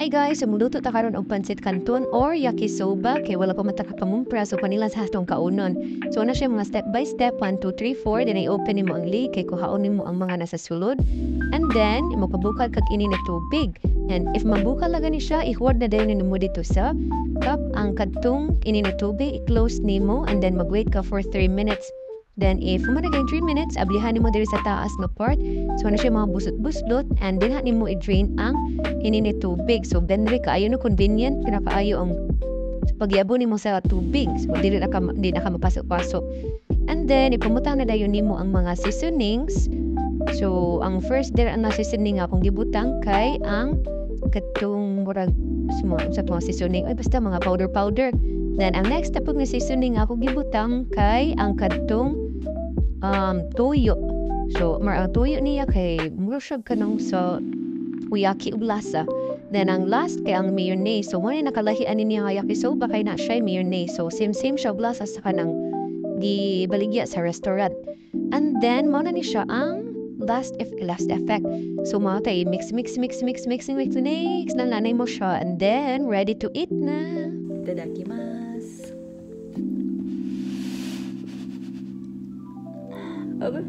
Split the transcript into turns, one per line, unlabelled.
Hi guys, sumuluto ta karon og pancit canton or yakisoba kay wala pa man ta kapamumpra so kanila sa atong kaunon. So na siya mga step by step 1 2 3 4 then i-open nimo ang lid kay kuhaon nimo ang mga nasa sulod. And then imo pabukal kag ini na tubig. And if mabukal laga ni siya, ihuwad na dayon nimo dito sa cup ang kadtong ini na tubig, i-close nimo and then mag-wait ka for 3 minutes. Then, if umaragay 3 minutes, ablihan mo diri sa taas na part. So, ano siya mga busot-buslot and then hanin mo i-drain ang hinini tubig. So, benri ka, ayo no convenient, pinakaayo ang pagyabo nimo sa tubig. So, di na ka mapasok-pasok. And then, ipamutang na dayon nimo ang mga seasonings. So, ang first there na seasoning akong gibutang kay ang katong murag sa mga seasoning ay basta mga powder. Then, ang next step ng seasoning ako gibutang kay ang kadtong toyo. So, ang toyo niya kay murag kanong sa uyaki ug lasa. Then, ang last kay ang mayonnaise. So, muna nakalahian niya nga yakisoba kay na siya mayonnaise. So, same siya ug lasa sa kanang gibaligya sa restaurant. And then, muna ni siya ang last effect. So, mga tayo, mix na nanay mo siya. And then, ready to eat na.
Itadakimasu. Apa?